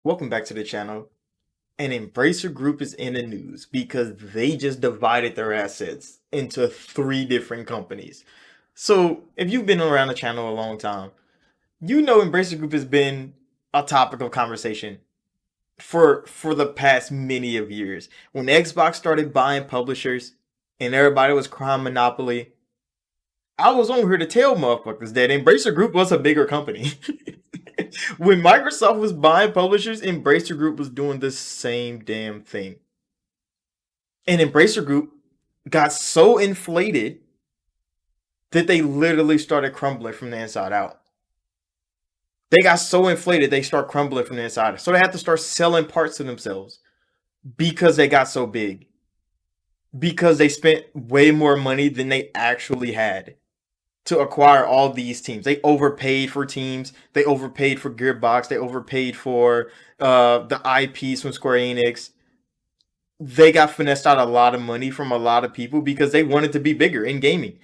Welcome back to the channel. And Embracer Group is in the news because they just divided their assets into three different companies. So, if you've been around the channel a long time, you know Embracer Group has been a topic of conversation for the past many of years. When Xbox started buying publishers and everybody was crying monopoly, I was on here to tell motherfuckers that Embracer Group was a bigger company. When Microsoft was buying publishers, Embracer Group was doing the same damn thing. And Embracer Group got so inflated that they literally started crumbling from the inside out. They got so inflated they start crumbling from the inside out. So they had to start selling parts of themselves because they got so big. Because they spent way more money than they actually had to acquire all these teams. They overpaid for teams. They overpaid for Gearbox. They overpaid for the IPs from Square Enix. They got finessed out a lot of money from a lot of people because they wanted to be bigger in gaming,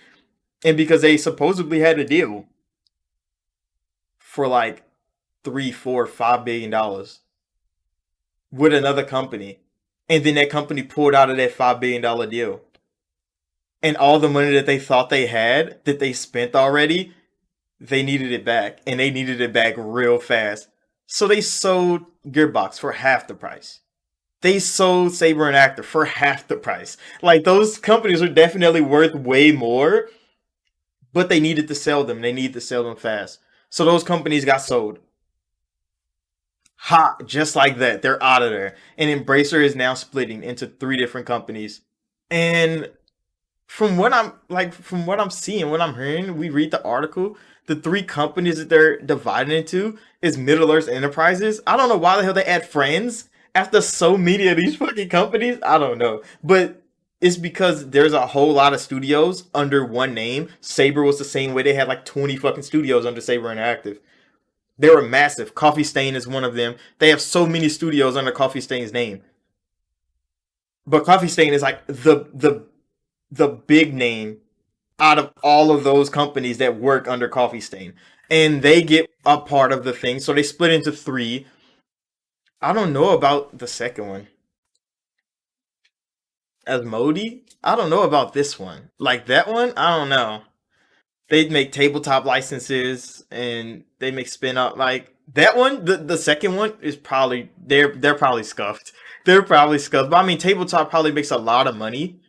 and because they supposedly had a deal for like 3, 4, $5 billion with another company, and then that company pulled out of that $5 billion deal, and all the money that they thought they had that they spent already, they needed it back, and they needed it back real fast. So they sold Gearbox for half the price. They sold Saber and Actor for half the price. Like, those companies are definitely worth way more, but they needed to sell them. They needed to sell them fast. So those companies got sold. Hot, just like that. They're out of there. And Embracer is now splitting into three different companies. And from what I'm seeing, what I'm hearing, we read the article. The three companies that they're divided into is Middle Earth Enterprises. I don't know why the hell they add friends after so many of these fucking companies. I don't know, but it's because there's a whole lot of studios under one name. Saber was the same way. They had like 20 fucking studios under Saber Interactive. They were massive. Coffee Stain is one of them. They have so many studios under Coffee Stain's name. But Coffee Stain is like the big name out of all of those companies that work under Coffee Stain. And they get a part of the thing. So they split into three. I don't know about the second one. Asmodee? I don't know about this one. Like that one? I don't know. They make tabletop licenses and they make spin up like that one. The second one is probably they're probably scuffed. They're probably scuffed. But I mean, tabletop probably makes a lot of money,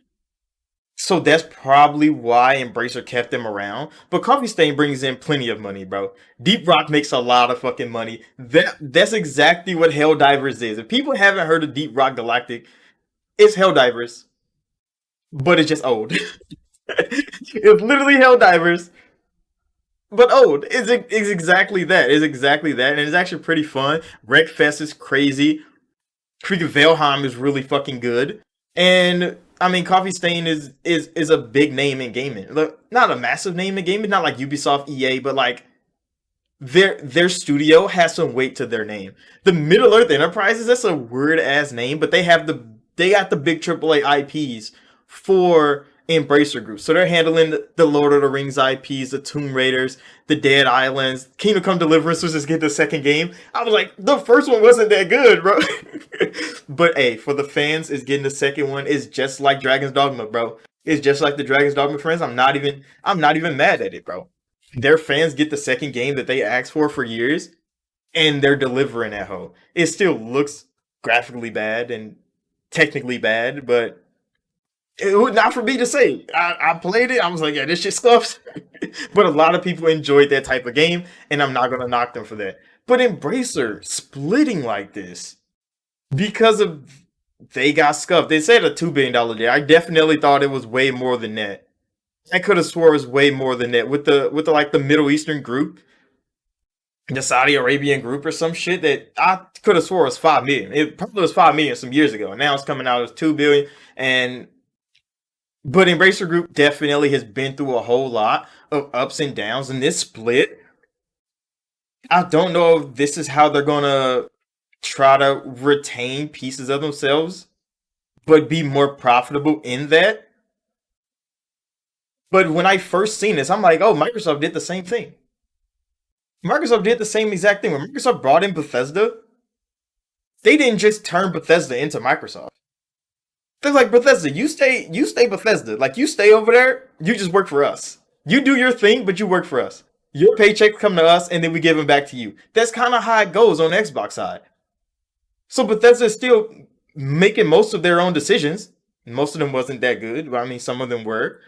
so that's probably why Embracer kept them around. But Coffee Stain brings in plenty of money, bro. Deep Rock makes a lot of fucking money. That's exactly what Helldivers is. If people haven't heard of Deep Rock Galactic, it's Helldivers, but it's just old. It's literally Helldivers, but old. It's exactly that. It's exactly that, and it's actually pretty fun. Wreckfest is crazy. Freaking Valheim is really fucking good. And I mean, Coffee Stain is a big name in gaming. Look, not a massive name in gaming, not like Ubisoft, EA, but like their studio has some weight to their name. The Middle Earth Enterprises, that's a weird ass name, but they got the big AAA IPs for Embracer Group. So they're handling the Lord of the Rings IPs, the Tomb Raiders, the Dead Islands. Kingdom Come Deliverance was just getting the second game. I was like, the first one wasn't that good, bro. But hey, for the fans, it's getting the second one. It's just like Dragon's Dogma, bro. It's just like the Dragon's Dogma friends. I'm not even mad at it, bro. Their fans get the second game that they asked for years, and they're delivering at home. It still looks graphically bad and technically bad, but it was not for me to say. I played it. I was like, yeah, this shit scuffs. But a lot of people enjoyed that type of game, and I'm not gonna knock them for that. But Embracer splitting like this because of they got scuffed. They said a $2 billion deal. I definitely thought it was way more than that. I could have swore it was way more than that with the like the Middle Eastern group, the Saudi Arabian group or some shit that I could have swore was 5 million. It probably was 5 million some years ago, and now it's coming out as 2 billion. And but Embracer Group definitely has been through a whole lot of ups and downs, and this split, I don't know if this is how they're gonna try to retain pieces of themselves, but be more profitable in that. But when I first seen this, I'm like, oh, Microsoft did the same thing. Microsoft did the same exact thing. When Microsoft brought in Bethesda, they didn't just turn Bethesda into Microsoft. They're like, Bethesda, you stay Bethesda. Like, you stay over there, you just work for us. You do your thing, but you work for us. Your paychecks come to us, and then we give them back to you. That's kind of how it goes on the Xbox side. So Bethesda is still making most of their own decisions. Most of them wasn't that good, but I mean, some of them were.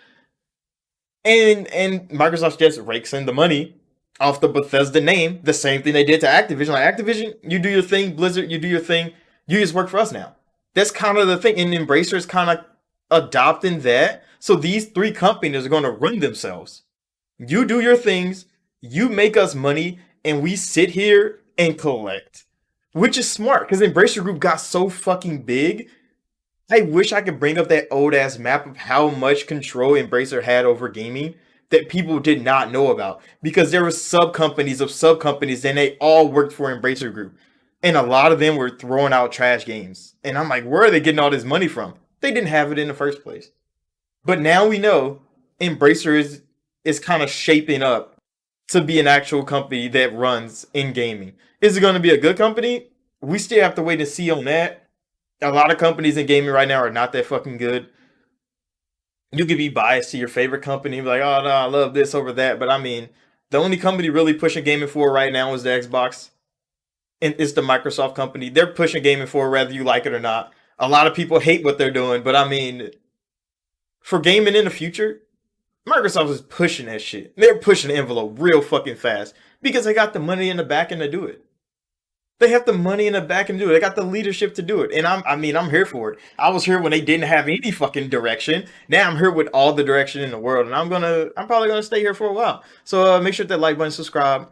And Microsoft just rakes in the money off the Bethesda name. The same thing they did to Activision. Like, Activision, you do your thing. Blizzard, you do your thing. You just work for us now. That's kind of the thing. And Embracer is kind of adopting that. So these three companies are going to run themselves. You do your things. You make us money. And we sit here and collect. Which is smart. Because Embracer Group got so fucking big. I wish I could bring up that old ass map of how much control Embracer had over gaming that people did not know about, because there were sub companies of sub companies and they all worked for Embracer Group, and a lot of them were throwing out trash games. And I'm like, where are they getting all this money from? They didn't have it in the first place. But now we know Embracer is kind of shaping up to be an actual company that runs in gaming. Is it going to be a good company? We still have to wait and see on that. A lot of companies in gaming right now are not that fucking good. You could be biased to your favorite company, be like, oh no, I love this over that. But I mean, the only company really pushing gaming forward right now is the Xbox. And it's the Microsoft company. They're pushing gaming forward whether you like it or not. A lot of people hate what they're doing, but I mean, for gaming in the future, Microsoft is pushing that shit. They're pushing the envelope real fucking fast because they got the money in the back end to do it. They have the money in the back end to do it. They got the leadership to do it. And I'm here for it. I was here when they didn't have any fucking direction. Now I'm here with all the direction in the world. And I'm probably gonna stay here for a while. So make sure to like button, subscribe.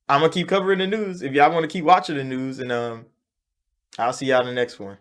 I'm gonna keep covering the news if y'all want to keep watching the news, and I'll see y'all in the next one.